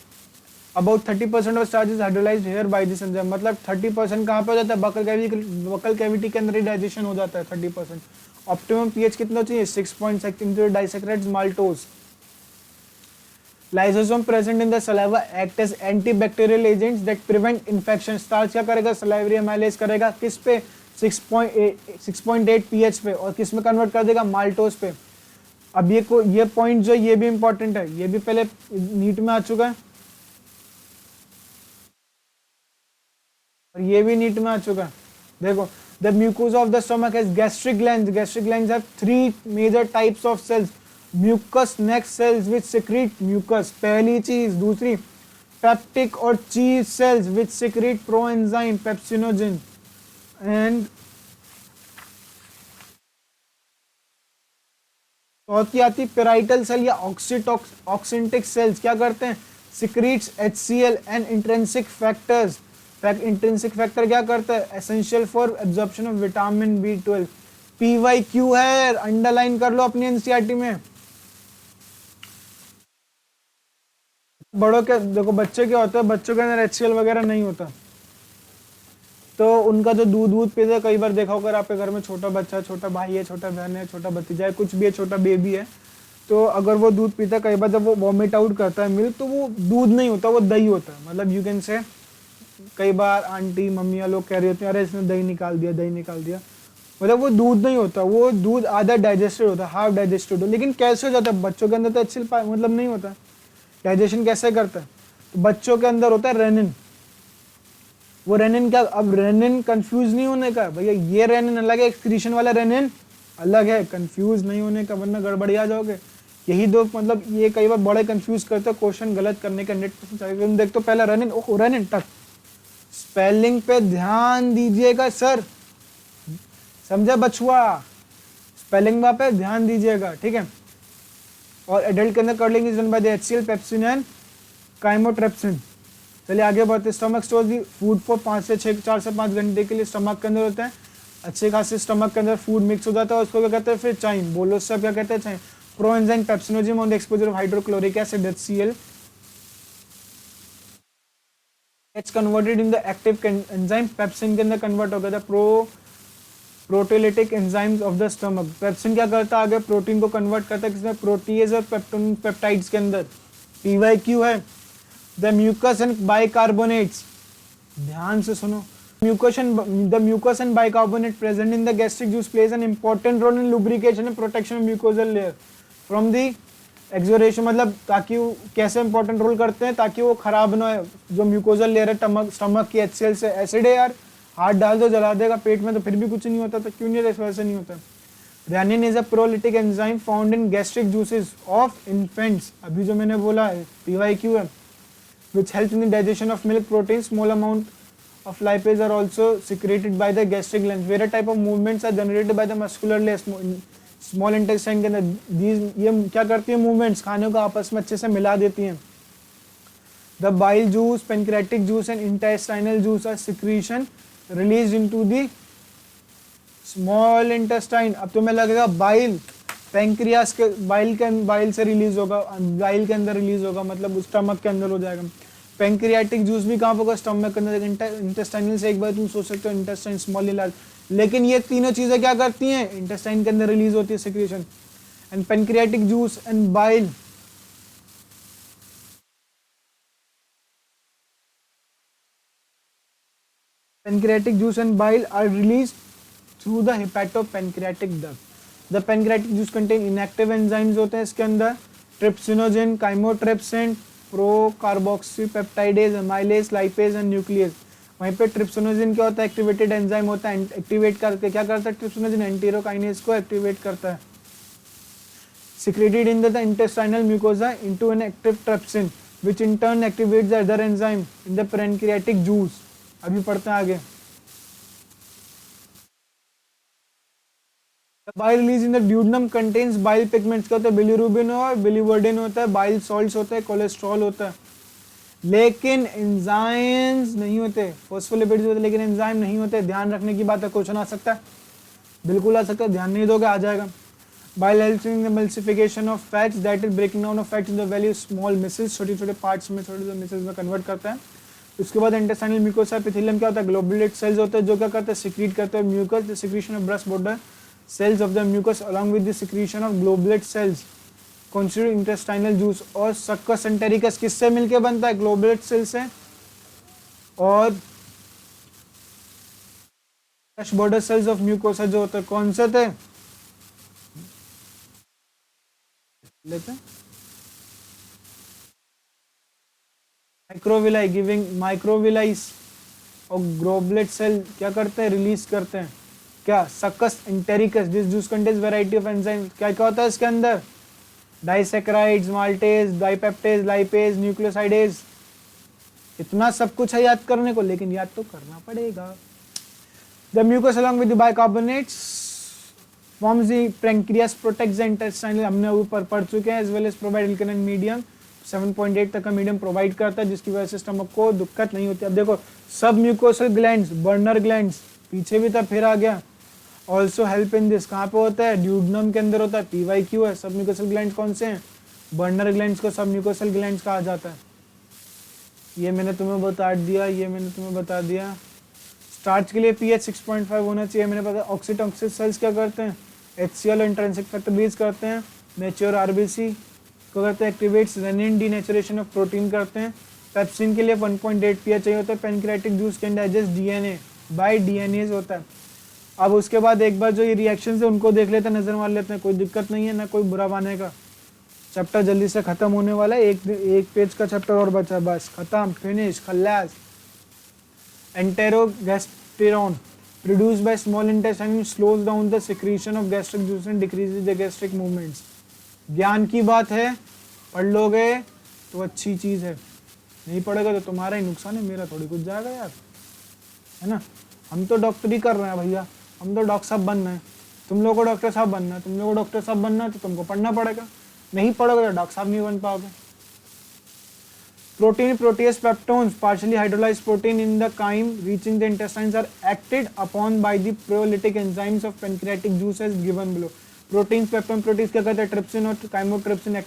About 30% of starch is hydrolysed here by this enzyme. मतलब 30% कहाँ पे हो जाता है, बकल कैविटी के अंदर ही डाइजेशन हो जाता है 30%। ऑप्टिमम पीएच कितना चाहिए, 6.6 disaccharides maltose. Lysosome present in the saliva act as antibacterial agents that prevent infection. Starch क्या करेगा, सलाइवरी अमाइलेज करेगा, किस पे, 6.8 पीएच पे, और किस में कन्वर्ट कर देगा, माल्टोज पे। अब ये पॉइंट जो ये भी इंपॉर्टेंट है, ये भी पहले नीट में आ चुका है और ये भी नीट में आ चुका है। देखो, the mucosa of the stomach has gastric glands. Gastric glands have 3 major types of cells. Mucus next cells which secrete mucus, पहली चीज। दूसरी, पेप्टिक और chief cells which secrete proenzyme pepsinogen. And चौथी आती पेराइटल सेल या ऑक्सिंटिक सेल्स, क्या करते हैं, secretes HCl and intrinsic factors. Intrinsic factor क्या करता है, essential for absorption of vitamin B12। PYQ है, अंडरलाइन कर लो अपनी एनसीईआरटी में। बड़ों के देखो, बच्चे क्या होता है, बच्चों के अंदर HCl वगैरह नहीं होता, तो उनका जो दूध पीते हैं, कई बार देखा होगा आपके घर में छोटा बच्चा, छोटा भाई है, छोटा बहन है, छोटा भतीजा है, कुछ भी है, छोटा बेबी है, तो अगर वो दूध पीता है, कई बार जब वो वॉमिट आउट करता है मिल्क, तो वो दूध नहीं होता, वो दही होता है। मतलब यू कैन से, कई बार आंटी मम्मियाँ लोग कह रही होती हैं, अरे इसने दही निकाल दिया, मतलब वो दूध नहीं होता, वो दूध आधा डाइजेस्टेड होता है, हाफ डाइजेस्टेड होता है। लेकिन कैसे हो जाता है, बच्चों के अंदर तो अच्छी मतलब नहीं होता, डाइजेशन कैसे करता है, तो बच्चों के अंदर होता है रेनिन। वो रेनिन क्या, अब रेनिन कंफ्यूज नहीं होने का भैया, ये रेनिन अलग है, एक्सक्रीशन वाला रेनिन अलग है, कंफ्यूज नहीं होने का वरना गड़बड़िया जाओगे। यही दो मतलब ये कई बार बड़े कंफ्यूज करते हो, क्वेश्चन गलत करने का 100% चाहिए। तुम देख तो पहला रेनिन, ओह रेनिन टक, स्पेलिंग पे ध्यान दीजिएगा सर, समझा बछुआ, स्पेलिंग पे ध्यान दीजिएगा, ठीक है। और एडल्ट के अंदर curdling is done by the HCl, pepsin and chymotrypsin. चलिए आगे बढ़ते। Stomach store the food for 4 से 5 घंटे के लिए स्टमक के अंदर होता है। अच्छे खासे स्टमक के अंदर फूड मिक्स हो जाता है, उसको क्या कहते हैं फिर चाइम, बोलो सब क्या कहते हैं chyme. Proenzyme pepsinogen on the exposure of hydrochloric acid HCl gets converted in the active enzyme, pepsin के अंदर कन्वर्ट हो गया था proteolytic enzymes of the stomach. Pepsin क्या करता है आगे, प्रोटीन को कन्वर्ट करता है किसमें, प्रोटीएज और पेप्टाइड्स के अंदर। PYQ है द म्यूकस एंड बाइकार्बोनेट्स, ध्यान से सुनो, the mucus and bicarbonate present in the gastric juice plays an important role in lubrication and protection of mucosal layer from the exudation, मतलब ताकि वो कैसे इंपॉर्टेंट रोल करते हैं ताकि वो खराब ना हो, जो म्यूकोजल लेयर है स्टमक की HCl से। एसिड है यार, हाथ डाल दो जला देगा पेट में तो फिर भी कुछ नहीं होता, तो क्यों नहीं वैसे नहीं होता। Rennin is a proteolytic enzyme found in gastric juices of infants, अभी जो मैंने बोला है PYQ है, which helps in the digestion of milk protein. Small amount of lipase are also secreted by the gastric glands. Various type of movements are generated by the muscular layer, small intestine के अंदर। These ये क्या करती है मूवमेंट्स, खाने को आपस में अच्छे से मिला देती हैं। The bile juice, pancreatic juice and intestinal juice are secretion released into the small intestine। अब तुम्हें लगेगा बाइल पैंक्रियास के बाइल से रिलीज होगा, बाइल के अंदर रिलीज होगा, मतलब स्टमक के अंदर हो जाएगा। पैंक्रियाटिक जूस भी कहाँ होगा, स्टमक के अंदर। इंटेस्टाइनल से एक बार तुम सोच सकते हो इंटेस्टाइन स्मॉल लार्ज, लेकिन ये तीनों चीजें क्या करती हैं, इंटेस्टाइन के अंदर रिलीज होती है secretion. And pancreatic juice and bile pancreatic juice and bile are released through the hepatopancreatic duct. The pancreatic juice contain inactive enzymes होते हैं इसके अंदर, trypsinogen, chymotrypsin, procarboxypeptidase, amylase, lipase and nucleus. वहीं पे ट्रिप्सिनोजिन क्या होता है, एक्टिवेटेड एंजाइम होता है, एक्टिवेट करके क्या करता है ट्रिप्सिनोजिन, एंटीरोकाइनेज को एक्टिवेट करता है। Secreted in the intestinal mucosa into an active trypsin, which in turn activates the other enzyme in the pancreatic juice. अभी पढ़ते हैं आगे। The bile released in the duodenum contains bile pigments, क्या होता है, बिलिरुबिन और बिलिवर्डिन होता है, बाइल सॉल्ट्स होता है, कोलेस्ट्रॉल होता है, लेकिन एंजाइम्स नहीं होते, फॉस्फोलिपिड्स होते लेकिन एंजाइम नहीं होते। ध्यान रखने की बात है, क्वेश्चन आ सकता है, बिल्कुल आ सकता है, ध्यान नहीं दोगे आ जाएगा। Bile helps in the emulsification of fats, that is breaking down of fats in the very small mices, छोटे छोटे पार्ट्स में, छोटे छोटे मिसेस में कन्वर्ट करता है। उसके बाद इंटेस्टाइनल म्यूकोसा एपिथेलियम क्या होता है, ग्लोबुलेट सेल्स होते हैं जो क्या करते हैं, सिक्रीट करते हैं mucus, the secretion of brush border cells of the mucus along with the secretion of goblet cells constitute intestinal juice. और सक्कस एंटेरिकस किससे मिलके बनता है, ग्लोबुलेट सेल से और brush border cells of mucosa जो होते हैं, कौन से थे लेते हैं, माइक्रोविलाई, गिविंग माइक्रोविलाइस और ग्लोबुलेट सेल क्या करते हैं, रिलीज करते हैं क्या, succus entericus. This juice contains variety of enzyme, क्या क्या होता है इसके अंदर, डाइसैकेराइड्स, माल्टेज, डाइपेप्टेज, लाइपेज, न्यूक्लियोसाइडेज। इतना सब कुछ है याद करने को, लेकिन याद तो करना पड़ेगा। The mucus along with the bicarbonates forms the pancreas, protects the intestine, हमने ऊपर पढ़ चुके हैं, as well as provide alkaline medium, 7.8 तक का मीडियम प्रोवाइड करता है जिसकी वजह से स्टमक को दिक्कत नहीं होती। अब देखो सब म्यूकोसल ग्लैंड्स, बर्नर ग्लैंड्स पीछे भी था फिर आ गया, ऑल्सो हेल्प इन दिस, कहाँ पे होता है, ड्यूडनम के अंदर होता है, PYQ है। सब म्यूकोसल ग्लैंड्स कौन से हैं, बर्नर ग्लैंड्स को सब म्यूकोसल ग्लैंड्स कहा जाता है। ये मैंने तुम्हें बता दिया, ये मैंने तुम्हें बता दिया। स्टार्च के लिए pH 6.5 होना चाहिए, मैंने पता। ऑक्सीटॉक्सिक सेल्स क्या करते हैं, HCl इंट्रिंसिक फैक्टर रिलीज करते हैं, मैच्योर RBC को करते हैं activates, rennin denaturation of protein करते हैं। पेप्सिन के लिए 1.8 pH चाहिए होता है। Pancreatic juice can digest DNA by DNase होता है। अब उसके बाद एक बार जो ये रिएक्शन है उनको देख लेते हैं, नजर मार लेते हैं, कोई दिक्कत नहीं है ना कोई बुरा माने का। चैप्टर जल्दी से खत्म होने वाला है, एक पेज का चैप्टर और बचा, बस खत्म, finish, Khallas. enterogastrone produced by small intestine slows down the secretion of gastric juice and decreases the gastric movements. ज्ञान की बात है, पढ़ लोगे तो अच्छी चीज है, नहीं पढ़ोगे तो तुम्हारा ही नुकसान है, मेरा थोड़ी कुछ जाएगा यार, है ना। हम तो डॉक्टरी कर रहे हैं भैया, हम तो डॉक्टर साहब बनना है, तुम लोगों को डॉक्टर साहब बनना है, तुम लोगों को डॉक्टर साहब बनना है तो तुमको पढ़ना पड़ेगा, नहीं पढ़ोगे तो डॉक्टर साहब नहीं बन पाओगे। Protein, protease, peptones, partially hydrolyzed protein in the chyme reaching the intestines are acted upon by the prolytic enzymes of pancreatic juice as given below. Proteins, peptone, protease क्या कहते हैं, ट्रिप्सिन और काइमोट्रिप्सिन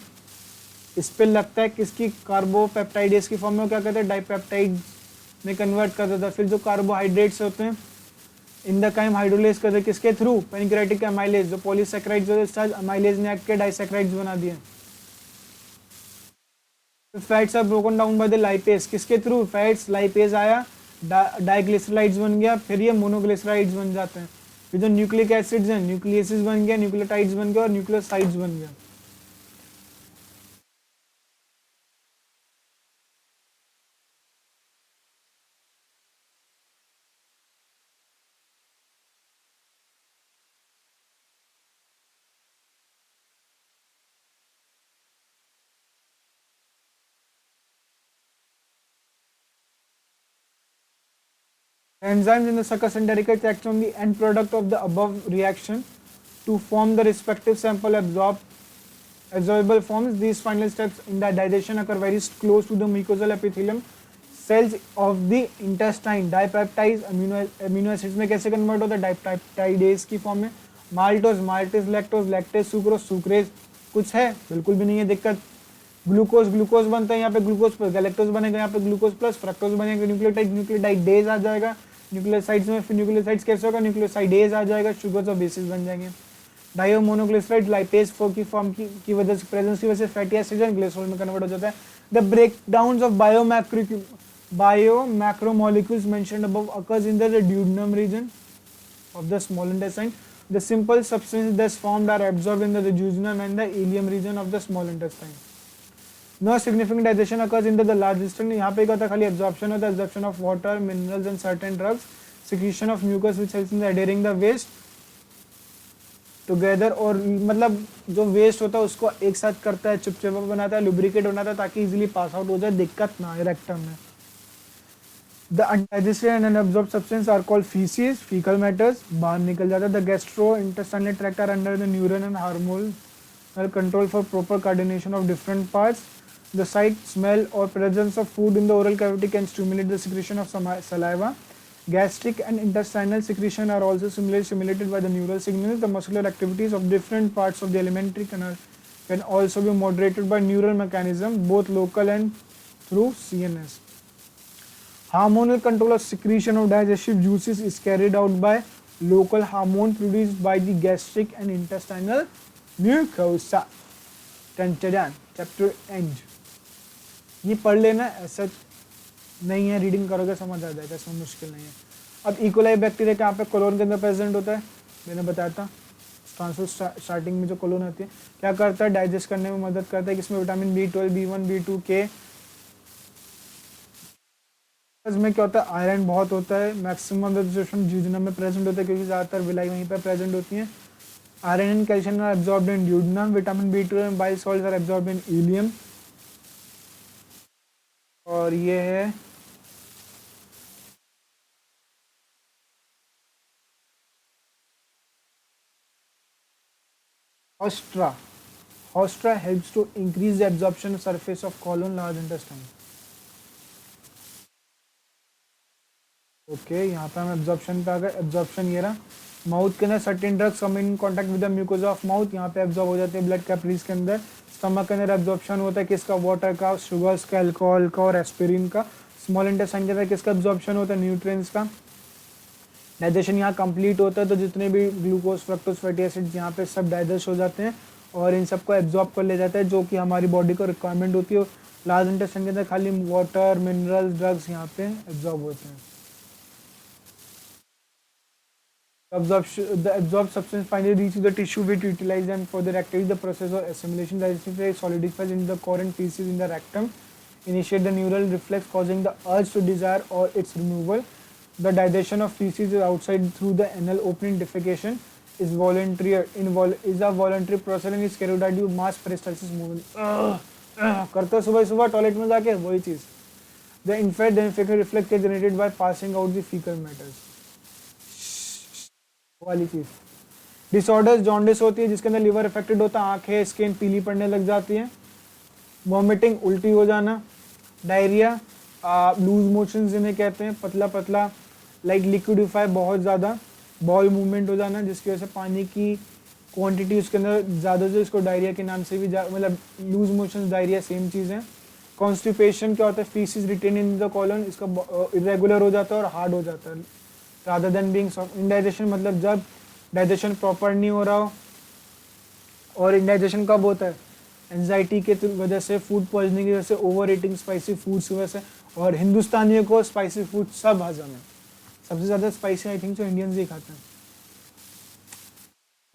इस पे लगता है किसकी, कार्बोपेप्टाइडेज की फॉर्म में, क्या कहते हैं, डाइपेप्टाइड में कन्वर्ट कर देता है। फिर जो कार्बोहाइड्रेट्स होते हैं इन द काइम हाइड्रोलेज करते हैं किसके थ्रू, पेनक्रेटिक अमाइलेज, जो पॉलीसैकेराइड्स होते हैं अमाइलेज ने एक्ट के डाइसैकेराइड्स बना दिए। Fats are broken down by the lipase, किसके थ्रू, फैट्स, लाइपेज आया, डाइग्लिसराइड्स बन गया, फिर ये मोनोग्लिसराइड्स बन जाते हैं। फिर जो न्यूक्लिक एसिड्स हैं, न्यूक्लियसिस बन गया, न्यूक्लियोटाइड्स बन गया और न्यूक्लियोसाइड्स बन गया। Enzymes in the succus enteric act on the end product of the above reaction to form the respective sample absorbable forms. These final steps in the digestion occur very close to the mucosal epithelium cells of the intestine. Dipeptides amino acids में कैसे convert होता है, dipeptidase की form में, maltose, maltase, lactose, lactase, sucrose, sucrase, कुछ है, बिल्कुल भी नहीं है दिक्कत। ग्लूकोज, ग्लूकोज बनता है, यहाँ पे ग्लूकोज प्लस गैलेक्टोज बनेगा, यहाँ पे ग्लूकोज प्लस फ्रक्टोज बनेगा, न्यूक्लियोटाइड, न्यूक्लियोटाइडेज आ जाएगा, न्यूक्लियोसाइड्स में फिर न्यूक्लियोसाइड्स कैसे होगा, न्यूक्लियोसाइडेज आ जाएगा, शुगर्स और बेसिस बन जाएंगे। डायोमोनोग्लिसराइड लाइपेज की फॉर्म की वजह से, प्रेजेंस की वजह से फैटी एसिड एंड ग्लिसरॉल में कन्वर्ट हो जाता है। The breakdown of biomacromolecules mentioned above occurs in the duodenum region of the small intestine. The simple substances thus formed are absorbed in the duodenum and the ileum region of the small intestine. No significant digestion occurs in the large intestine. यहाँ पे क्या होता है, खाली absorption होता है, absorption of water, minerals and certain drugs, secretion of mucus which helps in adhering the waste together, और मतलब जो वेस्ट होता है उसको एक साथ करता है, चिपचिपा बनाता है, लुब्रिकेट बनाता है ताकि इजीली पास आउट हो जाए, दिक्कत ना आए रेक्टम में। The undigested and unabsorbed substances are called feces, fecal matters, बाहर निकल जाता है। The gastrointestinal tract are under the neural and hormonal control for proper coordination of different parts. The sight, smell or presence of food in the oral cavity can stimulate the secretion of saliva. Gastric and intestinal secretion are also stimulated by the neural signals. The muscular activities of different parts of the alimentary canal can also be moderated by neural mechanism, both local and through CNS. Hormonal control of secretion of digestive juices is carried out by local hormone produced by the gastric and intestinal mucosa. Chapter end. ये पढ़ लेना, ऐसा नहीं है, रीडिंग करोगे समझ आ जाएगा, इसमें मुश्किल नहीं है। अब इकोलाई बैक्टीरिया यहाँ पे कोलोन के अंदर प्रेजेंट होता है, मैंने बताया था ट्रांसफर स्टार्टिंग में जो कोलोन होती है, क्या करता है, डाइजेस्ट करने में मदद करता है, किसमें, vitamin B12, B1, B2, K। में क्या होता है, आयरन बहुत होता है, मैक्सिमम एब्जॉर्प्शन ड्यूडेनम में प्रेजेंट होता है क्योंकि ज़्यादातर विलाई वहीं पर प्रेजेंट होती हैं। Iron and calcium are absorbed in duodenum, vitamin B12 and bile salts are absorbed in ileum. और ये है Hostra. Hostra helps to increase the absorption surface of colon, large intestine. Okay, यहाँ पे हम एब्जॉर्प्शन पे आ गए। एब्जॉर्प्शन ये रहा, माउथ के अंदर certain drugs come in contact with the mucosa of mouth, यहाँ पे एब्जॉर्ब हो जाते हैं ब्लड कैपिलरीज के अंदर। स्टमक के अंदर एब्जॉर्प्शन होता है किसका, वाटर का, शुगर्स का, अल्कोहल का और एस्पिरिन का। स्मॉल इंटेस्टाइन के अंदर किसका एब्जॉर्प्शन होता है, न्यूट्रिएंट्स का। डाइजेशन यहाँ कंप्लीट होता है तो जितने भी ग्लूकोज, फ्रक्टोज, फैटी एसिड्स यहाँ पे सब डाइजेस्ट हो जाते हैं और इन सबको एब्जॉर्ब कर ले जाता है जो कि हमारी बॉडी को रिक्वायरमेंट होती है। लार्ज इंटेस्टाइन के अंदर खाली वाटर, मिनरल्स, ड्रग्स यहाँ पे एब्जॉर्ब होते हैं। The absorbed substance finally reaches the tissue which utilize and further activate the process of assimilation. Digestive solidifies into the core and feces in the rectum, initiate the neural reflex causing the urge to desire or its removal. The digestion of faeces outside through the anal opening defecation is voluntary is a voluntary process and is carried out due mass peristalsis movement करते हो सुबह सुबह टॉयलेट में जाके वही चीज the infrared then fecal reflex is generated by passing out the fecal matters वाली चीज डिसऑर्डर्स जॉन्डिस होती है जिसके अंदर लिवर अफेक्टेड होता है आंखें स्किन पीली पड़ने लग जाती है वॉमिटिंग उल्टी हो जाना डायरिया लूज मोशन जिन्हें कहते हैं पतला पतला लाइक लिक्विडिफाई बहुत ज़्यादा बॉल मूवमेंट हो जाना जिसकी वजह से पानी की क्वांटिटी उसके अंदर ज़्यादा हो इसको डायरिया के नाम से भी मतलब लूज मोशन डायरिया सेम चीज़ है कॉन्स्टिपेशन क्या होता है faeces retain in the colon इसका इरेगुलर हो जाता है और हार्ड हो जाता है rather than being soft indigestion मतलब जब डाइजेशन प्रॉपर नहीं हो रहा हो और इंडाइजेशन कब होता है एंजाइटी के वजह से फूड पॉइजनिंग की वजह से ओवर ईटिंग स्पाइसी फूड्स की वजह से और हिंदुस्तानियों को स्पाइसी फूड सब हजम है सबसे ज़्यादा स्पाइसी आई थिंक तो इंडियंस ही खाते हैं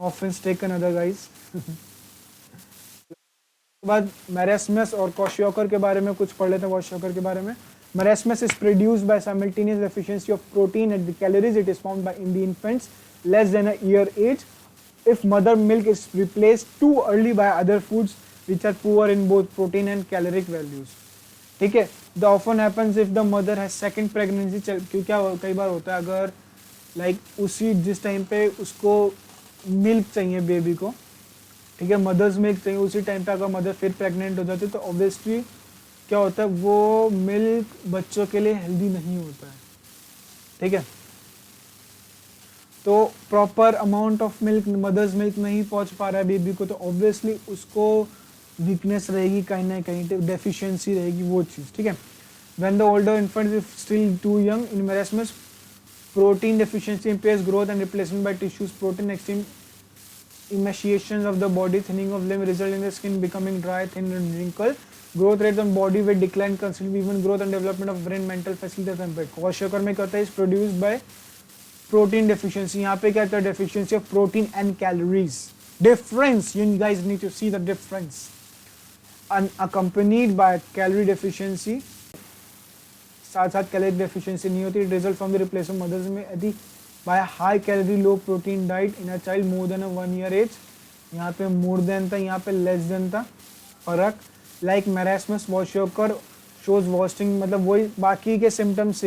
ऑफेंस टेकन अदर गाइस बाद मैरेस्मस और क्वाशियोकर के बारे में कुछ पढ़ लेते हैं क्वाशियोकर के बारे में marasmus is produced by simultaneous deficiency of protein at the calories it is found by in the infants less than a year age if mother milk is replaced too early by other foods which are poor in both protein and caloric values ठीक है the often happens if the mother has second pregnancy क्यों क्या कई बार होता है अगर लाइक उसी जिस टाइम पे उसको मिल्क चाहिए बेबी को ठीक है मदर्स मिल्क चाहिए उसी टाइम पे अगर मदर फिर प्रेग्नेंट हो जाती है तो ऑब्वियसली क्या होता है वो मिल्क बच्चों के लिए हेल्दी नहीं होता है ठीक है तो proper amount of milk mother's milk नहीं पहुंच पा रहा है बेबी को तो ऑब्वियसली उसको वीकनेस रहेगी कहीं ना कहीं डेफिशिएंसी रहेगी वो चीज़ ठीक है when the older infant is still too young in marasmus protein deficiency impairs growth and replacement by tissues protein extreme emaciation of the body thinning of limb result in the skin becoming dry thin and wrinkled growth rate on body weight decline considerably even growth and development of brain mental facilities and impact kwashiorkor में क्या होता है is produced by protein deficiency यहाँ पे क्या होता है deficiency of protein and calories difference you guys need to see the difference unaccompanied by calorie deficiency साथ साथ कैलोरी डेफिशिएंसी नहीं होती result from the replacement mother's में यदि by high calorie low protein diet in a child more than 1 year age यहाँ पे मोर देन था यहाँ पे लेस देन था फर्क लाइक मैरेस्मस क्वाशियोकर शोज वॉस्टिंग मतलब वही बाकी के सिम्टम्स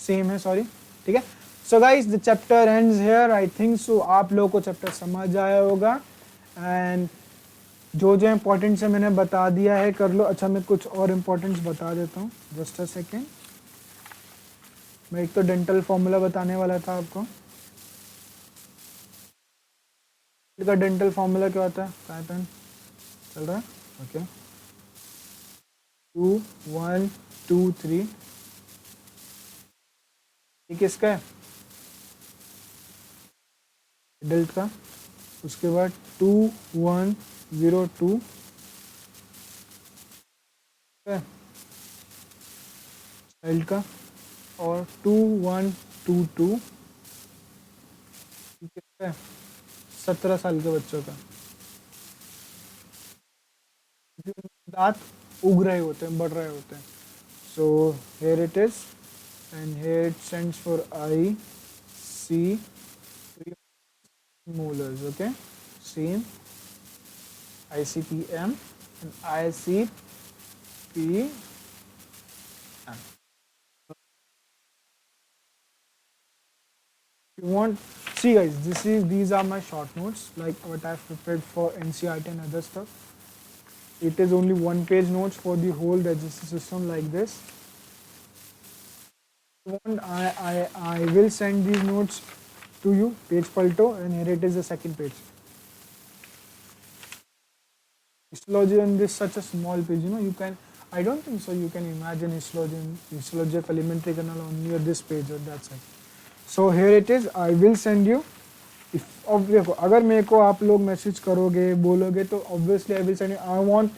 सेम है सॉरी ठीक है so guys the chapter ends here I think so आप लोगों को चैप्टर समझ आया होगा एंड जो जो इम्पोर्टेंट्स है मैंने बता दिया है कर लो अच्छा मैं कुछ और इम्पोर्टेंट्स बता देता हूँ जस्ट अ सेकेंड मैं एक तो डेंटल फॉर्मूला बताने वाला था आपको इसका डेंटल फॉर्मूला क्या होता है काय पेन चल रहा है ओके 2 1 2 3 ये किसका है एडल्ट का उसके बाद 2 1 0 2 चाइल्ड का और 2 1 2 2 किसका है 17 साल के बच्चों का दांत उग रहे होते हैं बढ़ रहे होते हैं so here it is and here it stands for I C molars okay same ICPM and ICPM you want see guys these are my short notes like what I've prepared for NCERT and other stuff it is only 1 page notes for the whole digestive system like this I will send these notes to you page palto and here it is the second page histology on this such a small page you know you can I don't think so you can imagine histology of alimentary canal only on this page or that side so here it is I will send you if अब देखो अगर मेरे को आप लोग मैसेज करोगे बोलोगे तो obviously I will send you I want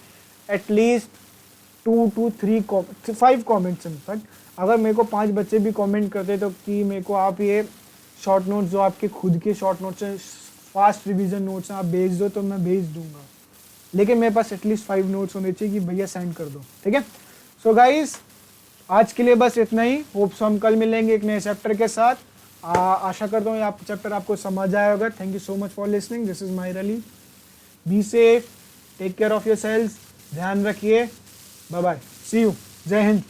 at least 2 to 3 5 comments in fact अगर मेरे को 5 बच्चे भी कमेंट करते तो कि मेरे को आप ये शॉर्ट नोट्स जो आपके खुद के शॉर्ट नोट्स हैं फास्ट रिवीजन नोट्स हैं आप भेज दो तो मैं भेज दूंगा लेकिन मेरे पास एटलीस्ट 5 नोट्स होने चाहिए कि भैया सेंड कर दो ठीक है सो गाइस आज के लिए बस इतना ही। होप्स हम कल मिलेंगे एक नए चैप्टर के साथ। आशा करता हूँ ये चैप्टर आपको समझ आया होगा। Thank you so much for listening. This is Mahir Ali. Be safe, take care of your selves, ध्यान रखिए। बाय बाय, सी यू, जय हिंद।